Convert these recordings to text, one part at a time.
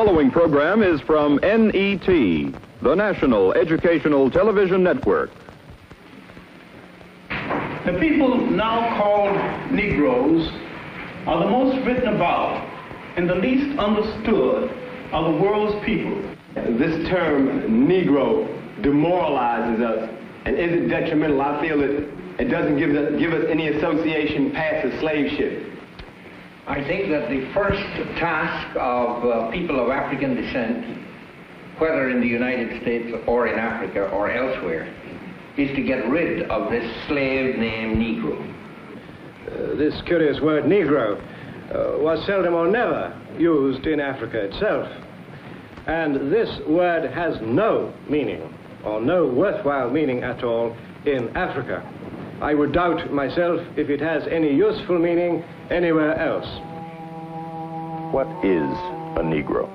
following program is from NET, the National Educational Television Network. The people now called Negroes are the most written about and the least understood of the world's people. This term, Negro, demoralizes us and is it detrimental. I feel it doesn't give us any association past the slave ship. I think that the first task of people of African descent, whether in the United States or in Africa or elsewhere, is to get rid of this slave named Negro. This curious word Negro was seldom or never used in Africa itself. And this word has no meaning, or no worthwhile meaning at all, in Africa. I would doubt myself if it has any useful meaning anywhere else. What is a Negro?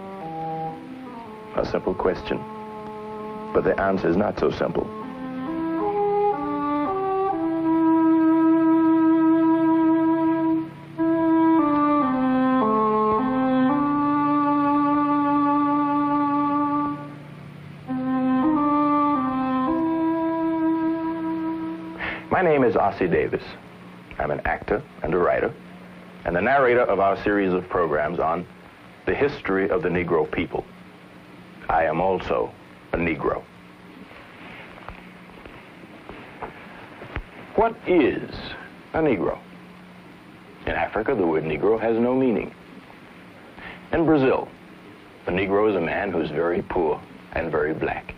A simple question, but the answer is not so simple. My name is Ossie Davis. I'm an actor and a writer, and the narrator of our series of programs on the history of the Negro people. I am also a Negro. What is a Negro? In Africa, the word Negro has no meaning. In Brazil, a Negro is a man who is very poor and very black.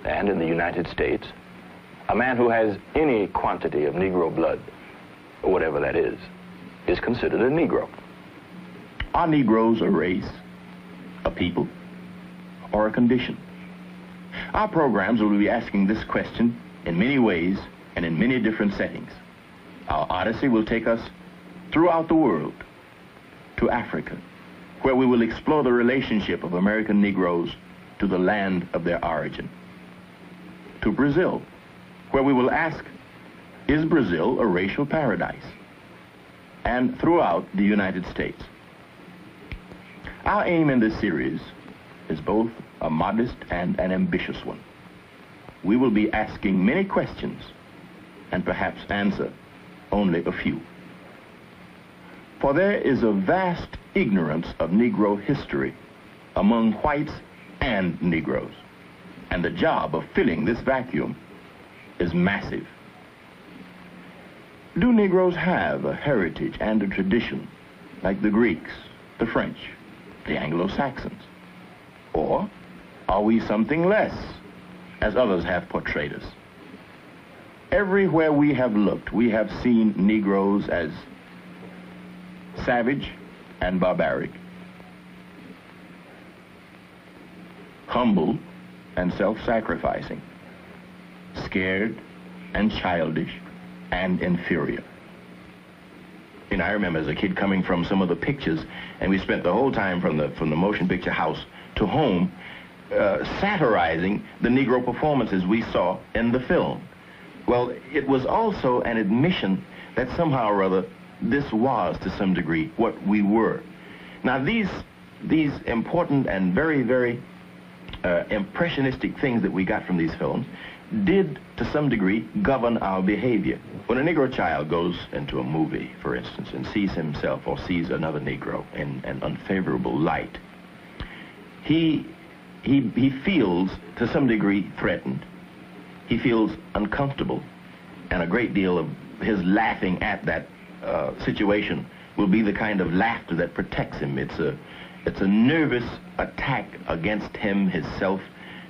And in the United States, a man who has any quantity of Negro blood, or whatever that is considered a Negro. Are Negroes a race, a people, or a condition? Our programs will be asking this question in many ways and in many different settings. Our odyssey will take us throughout the world to Africa, where we will explore the relationship of American Negroes to the land of their origin. To Brazil, where we will ask, is Brazil a racial paradise? And throughout the United States. Our aim in this series is both a modest and an ambitious one. We will be asking many questions and perhaps answer only a few. For there is a vast ignorance of Negro history among whites and Negroes, and the job of filling this vacuum is massive. Do Negroes have a heritage and a tradition like the Greeks, the French, the Anglo-Saxons? Or are we something less, as others have portrayed us? Everywhere we have looked, we have seen Negroes as savage and barbaric, humble and self-sacrificing, scared and childish and inferior. And I remember as a kid coming from some of the pictures, and we spent the whole time from the motion picture house to home satirizing the Negro performances we saw in the film. Well, it was also an admission that somehow or other this was, to some degree, what we were. Now, these important and very, very impressionistic things that we got from these films did, to some degree, govern our behavior. When a Negro child goes into a movie, for instance, and sees himself or sees another Negro in an unfavorable light, he feels, to some degree, threatened. He feels uncomfortable, and a great deal of his laughing at that situation will be the kind of laughter that protects him. It's a nervous attack against him, his self,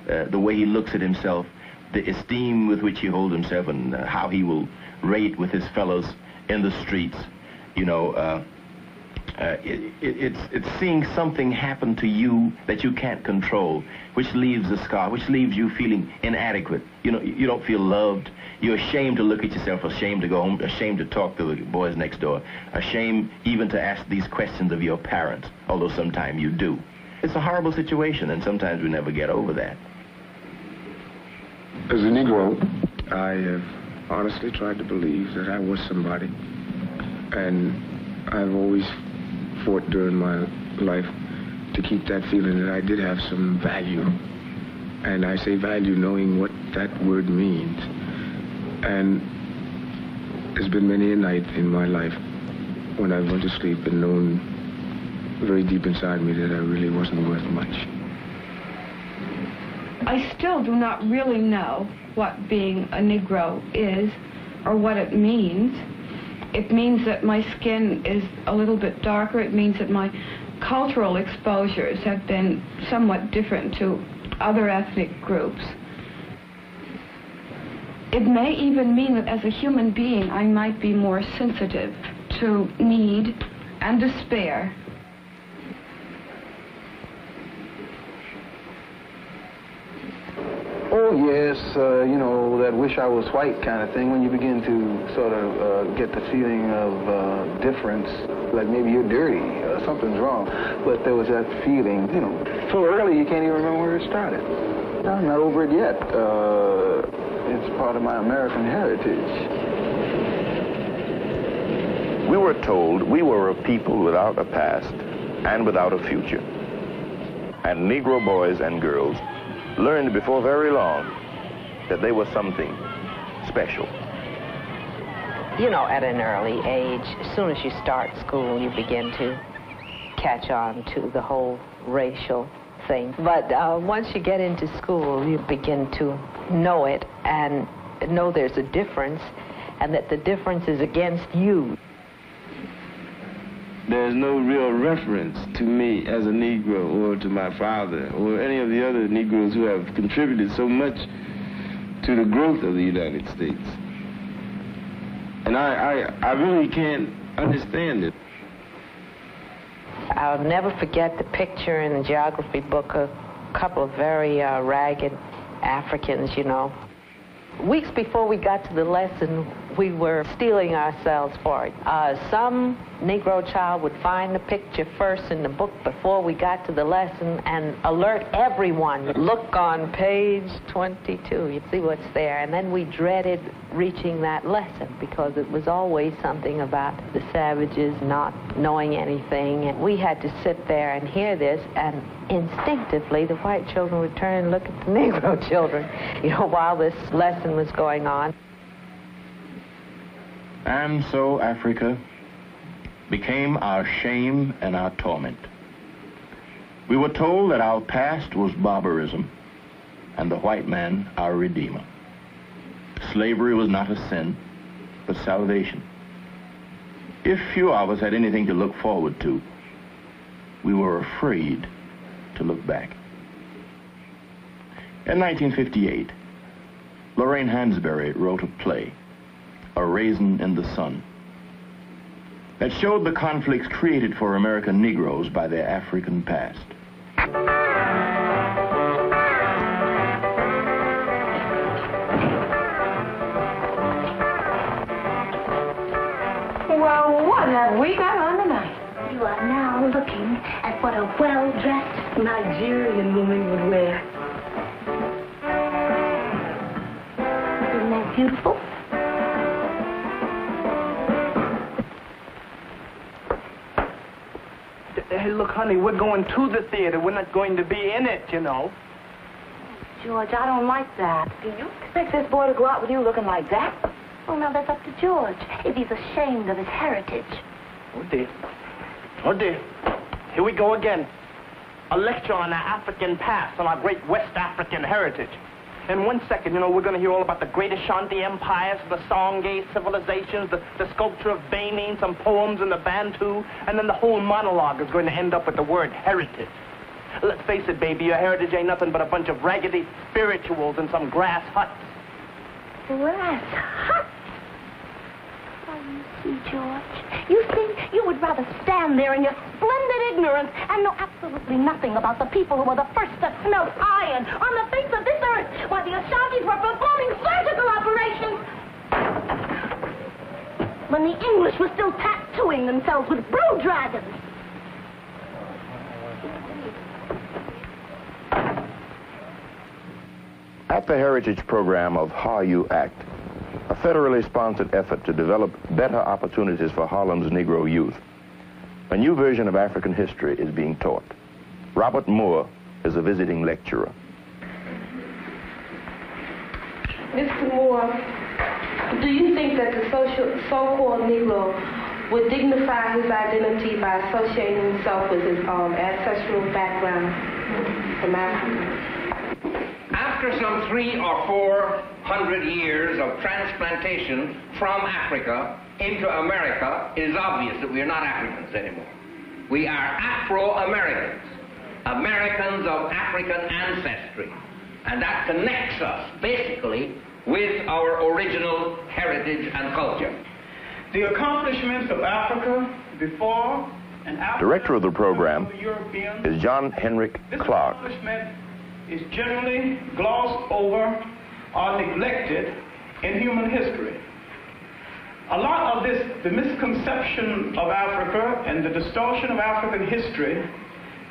the way he looks at himself, the esteem with which he holds himself, and how he will rate with his fellows in the streets. You know, it's seeing something happen to you that you can't control, which leaves a scar, which leaves you feeling inadequate. You know, you don't feel loved. You're ashamed to look at yourself, ashamed to go home, ashamed to talk to the boys next door, ashamed even to ask these questions of your parents, although sometimes you do. It's a horrible situation, and sometimes we never get over that. As a Negro, I have honestly tried to believe that I was somebody, and I've always fought during my life to keep that feeling that I did have some value. And I say value knowing what that word means. And there's been many a night in my life when I went to sleep and known very deep inside me that I really wasn't worth much. I still do not really know what being a Negro is or what it means. It means that my skin is a little bit darker. It means that my cultural exposures have been somewhat different to other ethnic groups. It may even mean that as a human being, I might be more sensitive to need and despair. Oh, yes, you know, that wish I was white kind of thing, when you begin to sort of get the feeling of difference, like maybe you're dirty, something's wrong. But there was that feeling, you know, so early you can't even remember where it started. I'm not over it yet. It's part of my American heritage. We were told we were a people without a past and without a future. And Negro boys and girls learned before very long that they were something special. You know, at an early age, as soon as you start school, you begin to catch on to the whole racial thing. But once you get into school, you begin to know it and know there's a difference, and that the difference is against you. There's no real reference to me as a Negro or to my father or any of the other Negroes who have contributed so much to the growth of the United States. And I really can't understand it. I'll never forget the picture in the geography book of a couple of very ragged Africans, you know. Weeks before we got to the lesson, we were steeling ourselves for it. Some Negro child would find the picture first in the book before we got to the lesson and alert everyone. Look on page 22, you'd see what's there. And then we dreaded reaching that lesson because it was always something about the savages not knowing anything. And we had to sit there and hear this, and instinctively the white children would turn and look at the Negro children, you know, while this lesson was going on. And so Africa became our shame and our torment. We were told that our past was barbarism and the white man our redeemer. Slavery was not a sin, but salvation. If few of us had anything to look forward to, we were afraid to look back. In 1958, Lorraine Hansberry wrote a play, A Raisin in the Sun, that showed the conflicts created for American Negroes by their African past. Well, what have we got on tonight? You are now looking at what a well-dressed Nigerian woman would wear. Isn't that beautiful? Hey, look, honey, we're going to the theater. We're not going to be in it, you know. George, I don't like that. Do you expect this boy to go out with you looking like that? Oh, no, that's up to George, if he's ashamed of his heritage. Oh, dear. Oh, dear. Here we go again. A lecture on our African past, on our great West African heritage. In 1 second, you know, we're going to hear all about the great Ashanti empires, the Songhay civilizations, the sculpture of Benin, some poems in the Bantu, and then the whole monologue is going to end up with the word heritage. Let's face it, baby, your heritage ain't nothing but a bunch of raggedy spirituals in some grass huts. Grass huts? Oh, you see, George, you see, you would rather stand there in your splendid ignorance and know absolutely nothing about the people who were the first to smelt iron on the face of this earth while the Ashantis were performing surgical operations when the English were still tattooing themselves with blue dragons. At the Heritage Program of How You Act, a federally sponsored effort to develop better opportunities for Harlem's Negro youth, a new version of African history is being taught. Robert Moore is a visiting lecturer. Mr. Moore, do you think that the so-called Negro would dignify his identity by associating himself with his ancestral background from Africa? After some 300 or 400 years of transplantation from Africa into America, it is obvious that we are not Africans anymore. We are Afro-Americans, Americans of African ancestry. And that connects us, basically, with our original heritage and culture. The accomplishments of Africa before and after... Director of the program is John Henrik Clark. This accomplishment is generally glossed over or neglected in human history. A lot of this, the misconception of Africa and the distortion of African history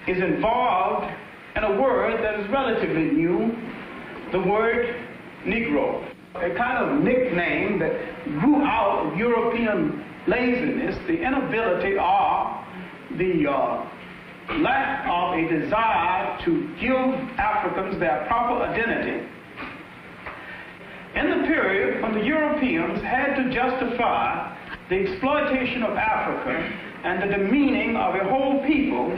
is involved in a word that is relatively new, the word Negro, a kind of nickname that grew out of European laziness, the inability or the lack of a desire to give Africans their proper identity. In the period when the Europeans had to justify the exploitation of Africa and the demeaning of a whole people,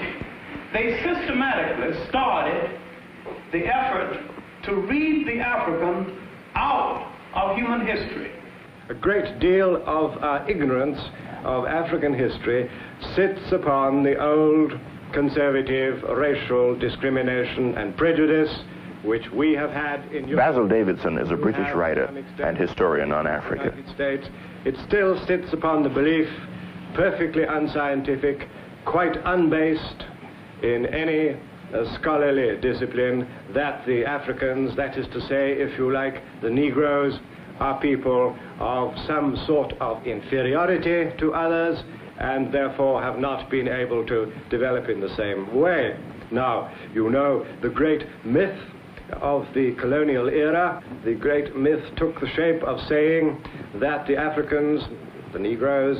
they systematically started the effort to read the African out of human history. A great deal of our ignorance of African history sits upon the old conservative racial discrimination and prejudice which we have had in Europe. Basil Davidson is a British writer and historian on Africa. United States. It still sits upon the belief, perfectly unscientific, quite unbased in any scholarly discipline, that the Africans, that is to say, if you like, the Negroes, are people of some sort of inferiority to others and therefore have not been able to develop in the same way. Now, you know the great myth of the colonial era. The great myth took the shape of saying that the Africans, the Negroes,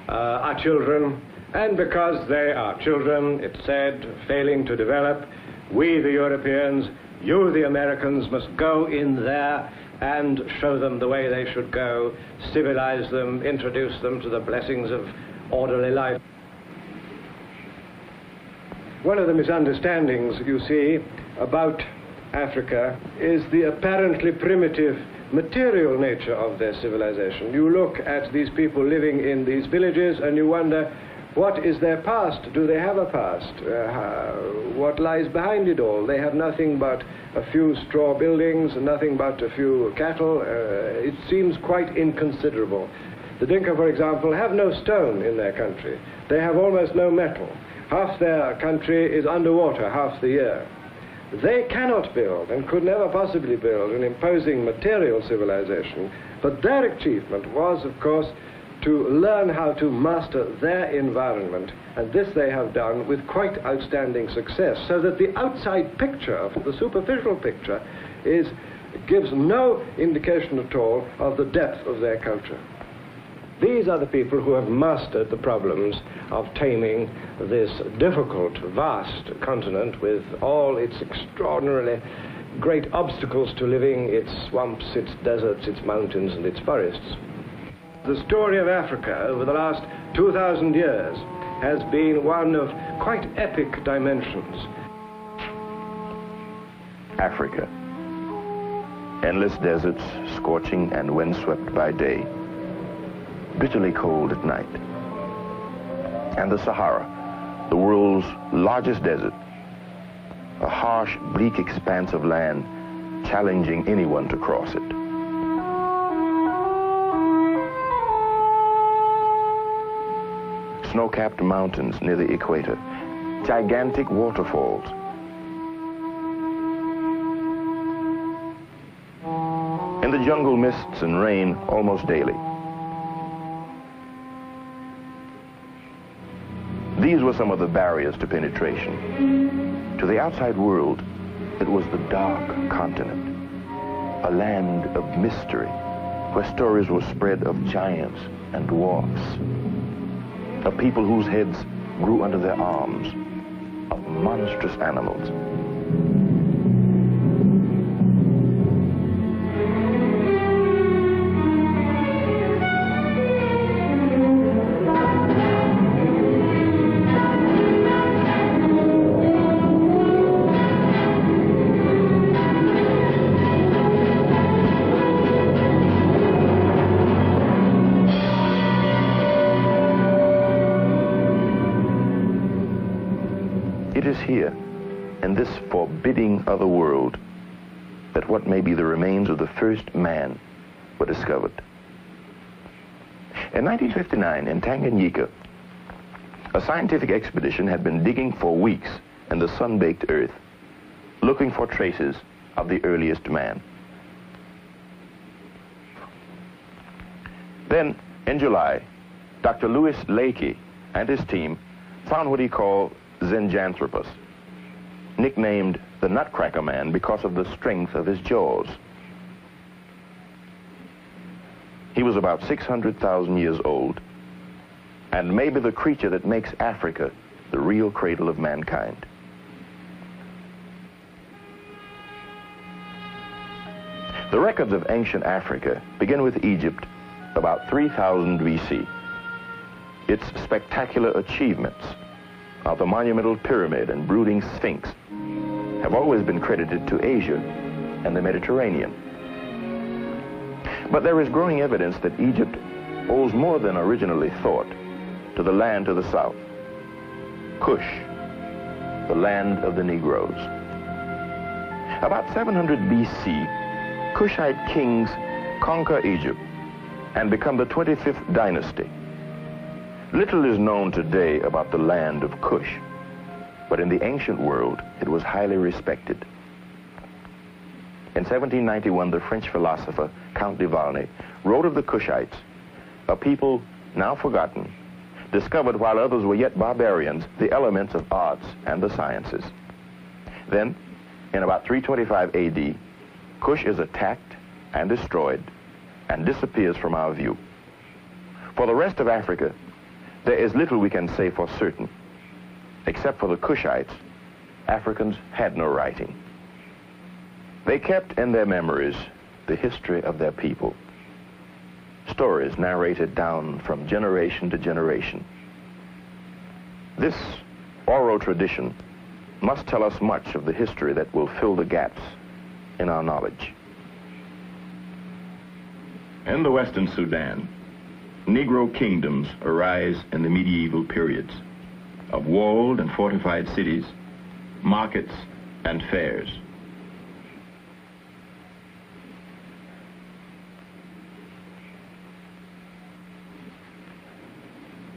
are children, and because they are children, it said, failing to develop, we, the Europeans, you, the Americans, must go in there and show them the way they should go, civilize them, introduce them to the blessings of orderly life. One of the misunderstandings, you see, about Africa is the apparently primitive material nature of their civilization. You look at these people living in these villages and you wonder, what is their past? Do they have a past? What lies behind it all? They have nothing but a few straw buildings, nothing but a few cattle. It seems quite inconsiderable. The Dinka, for example, have no stone in their country. They have almost no metal. Half their country is underwater half the year. They cannot build and could never possibly build an imposing material civilization, but their achievement was, of course, to learn how to master their environment, and this they have done with quite outstanding success, so that the outside picture, the superficial picture, gives no indication at all of the depth of their culture. These are the people who have mastered the problems of taming this difficult, vast continent with all its extraordinarily great obstacles to living, its swamps, its deserts, its mountains, and its forests. The story of Africa over the last 2,000 years has been one of quite epic dimensions. Africa. Endless deserts, scorching and windswept by day, bitterly cold at night. And the Sahara, the world's largest desert, a harsh, bleak expanse of land challenging anyone to cross it. Snow-capped mountains near the equator, gigantic waterfalls, in the jungle mists and rain almost daily. These were some of the barriers to penetration. To the outside world, it was the dark continent, a land of mystery, where stories were spread of giants and dwarfs, of people whose heads grew under their arms, of monstrous animals. It is here, in this forbidding other world, that what may be the remains of the first man were discovered. In 1959, in Tanganyika, a scientific expedition had been digging for weeks in the sun-baked earth, looking for traces of the earliest man. Then, in July, Dr. Louis Leakey and his team found what he called Zinjanthropus, nicknamed the Nutcracker Man because of the strength of his jaws. He was about 600,000 years old, and maybe the creature that makes Africa the real cradle of mankind. The records of ancient Africa begin with Egypt about 3000 BC. Its spectacular achievements of the monumental pyramid and brooding sphinx have always been credited to Asia and the Mediterranean. But there is growing evidence that Egypt owes more than originally thought to the land to the south, Kush, the land of the Negroes. About 700 BC, Kushite kings conquer Egypt and become the 25th dynasty. Little is known today about the land of Kush, but in the ancient world, it was highly respected. In 1791, the French philosopher, Count de Valny, wrote of the Kushites, a people now forgotten, discovered while others were yet barbarians, the elements of arts and the sciences. Then, in about 325 AD, Kush is attacked and destroyed and disappears from our view. For the rest of Africa, there is little we can say for certain. Except for the Kushites, Africans had no writing. They kept in their memories the history of their people, stories narrated down from generation to generation. This oral tradition must tell us much of the history that will fill the gaps in our knowledge. In the Western Sudan, Negro kingdoms arise in the medieval periods of walled and fortified cities, markets, and fairs.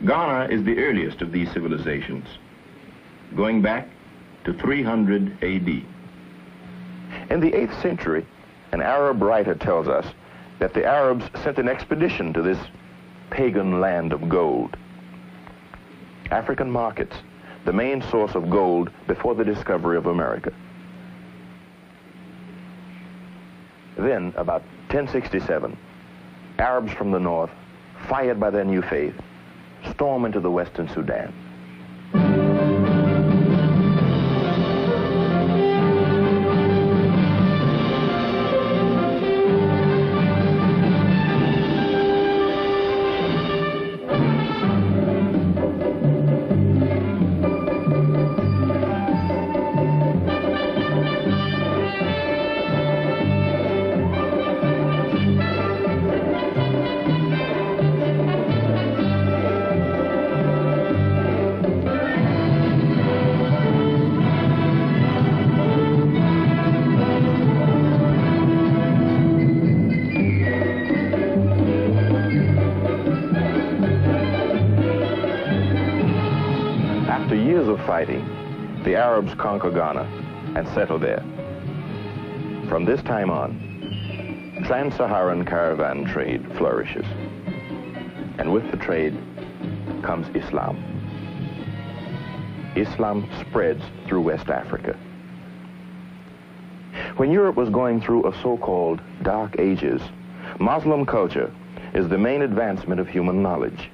Ghana is the earliest of these civilizations, going back to 300 AD. In the 8th century, an Arab writer tells us that the Arabs sent an expedition to this pagan land of gold. African markets, the main source of gold before the discovery of America. Then, about 1067, Arabs from the north, fired by their new faith, storm into the Western Sudan. After years of fighting, the Arabs conquer Ghana and settle there. From this time on, trans-Saharan caravan trade flourishes. And with the trade comes Islam. Islam spreads through West Africa. When Europe was going through a so-called Dark Ages, Muslim culture is the main advancement of human knowledge.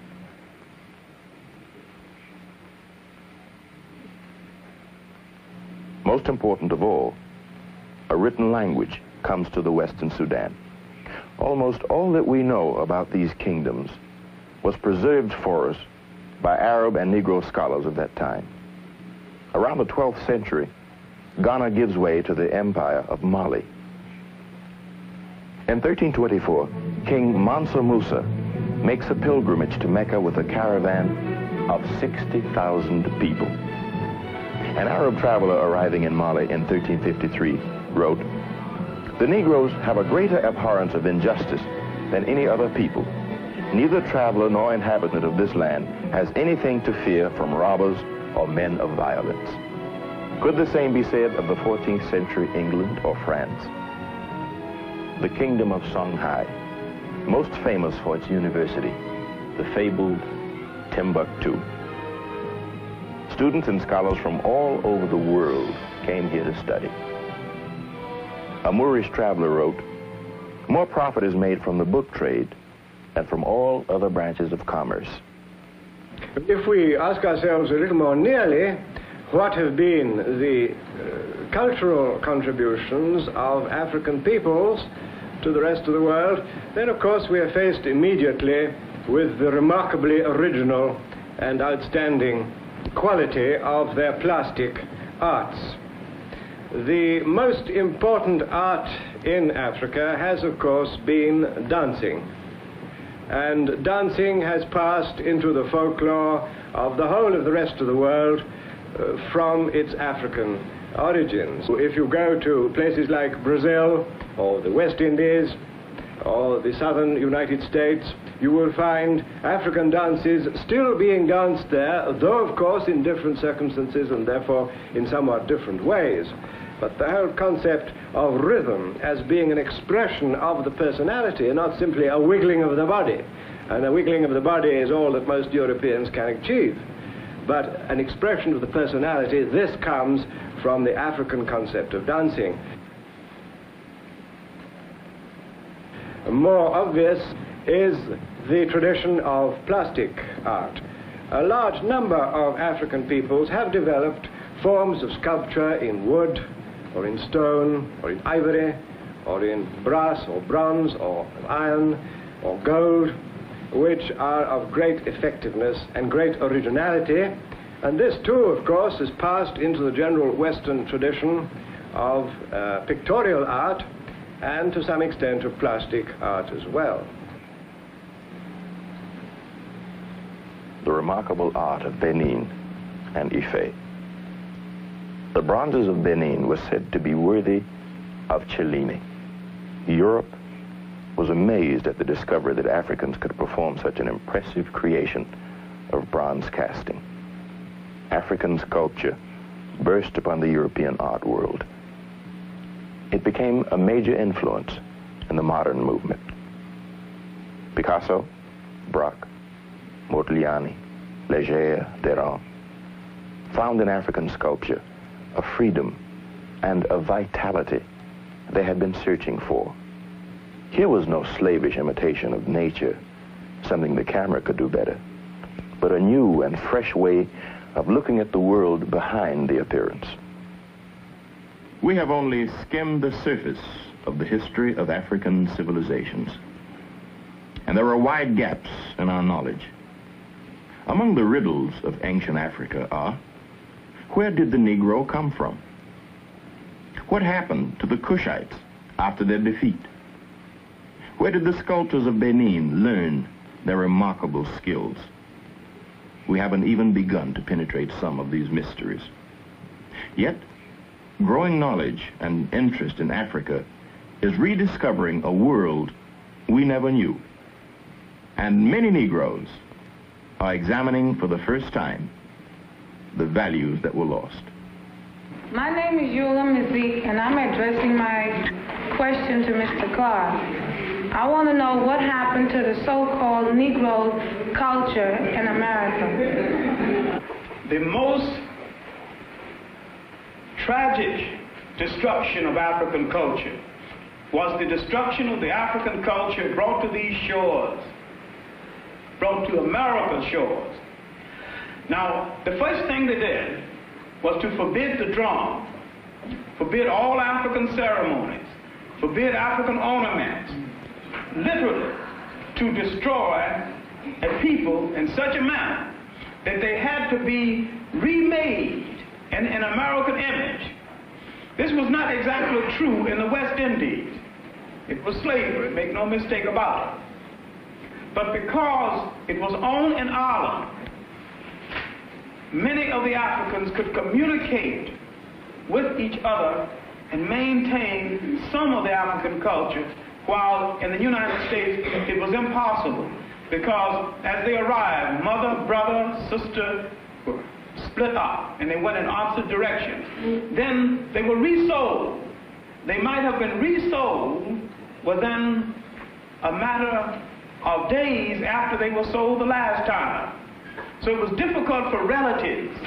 Most important of all, a written language comes to the Western Sudan. Almost all that we know about these kingdoms was preserved for us by Arab and Negro scholars of that time. Around the 12th century, Ghana gives way to the empire of Mali. In 1324, King Mansa Musa makes a pilgrimage to Mecca with a caravan of 60,000 people. An Arab traveler arriving in Mali in 1353 wrote, "The Negroes have a greater abhorrence of injustice than any other people. Neither traveler nor inhabitant of this land has anything to fear from robbers or men of violence." Could the same be said of the 14th century England or France? The Kingdom of Songhai, most famous for its university, the fabled Timbuktu. Students and scholars from all over the world came here to study. A Moorish traveler wrote, "More profit is made from the book trade than from all other branches of commerce." If we ask ourselves a little more nearly, what have been the cultural contributions of African peoples to the rest of the world, then of course we are faced immediately with the remarkably original and outstanding quality of their plastic arts. The most important art in Africa has of course been dancing. And dancing has passed into the folklore of the whole of the rest of the world from its African origins. If you go to places like Brazil or the West Indies or the southern United States, you will find African dances still being danced there, though of course in different circumstances and therefore in somewhat different ways. But the whole concept of rhythm as being an expression of the personality and not simply a wiggling of the body. And a wiggling of the body is all that most Europeans can achieve. But an expression of the personality, this comes from the African concept of dancing. More obvious is the tradition of plastic art. A large number of African peoples have developed forms of sculpture in wood, or in stone, or in ivory, or in brass, or bronze, or iron, or gold, which are of great effectiveness and great originality. And this too, of course, is passed into the general Western tradition of pictorial art and to some extent of plastic art as well. The remarkable art of Benin and Ife. The bronzes of Benin were said to be worthy of Cellini. Europe was amazed at the discovery that Africans could perform such an impressive creation of bronze casting. African sculpture burst upon the European art world. It became a major influence in the modern movement. Picasso, Braque, Modigliani, Leger, Derain found in African sculpture a freedom and a vitality they had been searching for. Here was no slavish imitation of nature, something the camera could do better, but a new and fresh way of looking at the world behind the appearance. We have only skimmed the surface of the history of African civilizations, and there are wide gaps in our knowledge. Among the riddles of ancient Africa are, where did the Negro come from? What happened to the Cushites after their defeat? Where did the sculptors of Benin learn their remarkable skills? We haven't even begun to penetrate some of these mysteries. Yet, growing knowledge and interest in Africa is rediscovering a world we never knew. And many Negroes are examining for the first time the values that were lost. My name is Eula Mazik, and I'm addressing my question to Mr. Clark. I want to know what happened to the so-called Negro culture in America. The most tragic destruction of African culture was the destruction of the African culture brought to these shores, brought to America's shores. Now, the first thing they did was to forbid the drum forbid all African ceremonies, forbid African ornaments, literally to destroy a people in such a manner that they had to be remade in an American image. This was not exactly true in the West Indies. It was slavery, make no mistake about it. But because it was owned in Ireland, many of the Africans could communicate with each other and maintain some of the African culture, while in the United States it was impossible, because as they arrived, mother, brother, sister were split up and they went in opposite directions. Then they were resold. They might have been resold within a matter of days after they were sold the last time. So it was difficult for relatives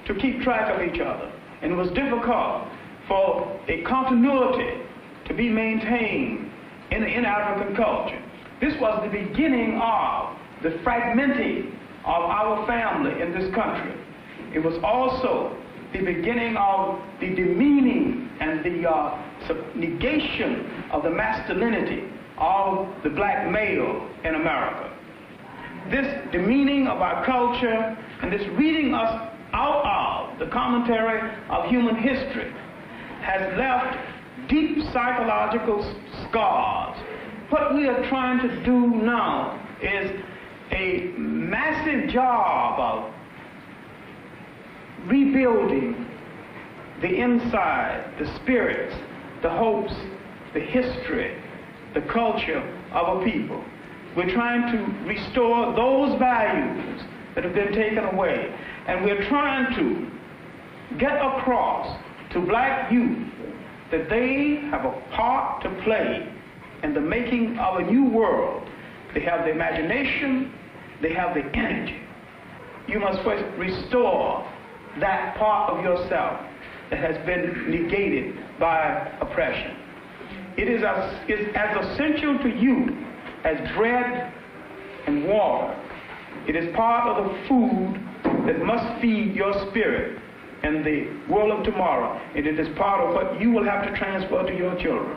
to keep track of each other, and it was difficult for a continuity to be maintained in African culture. This was the beginning of the fragmenting of our family in this country. It was also the beginning of the demeaning and the negation of the masculinity of the black male in America. This demeaning of our culture and this reading us out of the commentary of human history has left deep psychological scars. What we are trying to do now is a massive job of rebuilding the inside, the spirits, the hopes, the history, the culture of a people. We're trying to restore those values that have been taken away. And we're trying to get across to black youth that they have a part to play in the making of a new world. They have the imagination, they have the energy. You must first restore that part of yourself that has been negated by oppression. It is as essential to you as bread and water. It is part of the food that must feed your spirit in the world of tomorrow. And it is part of what you will have to transfer to your children.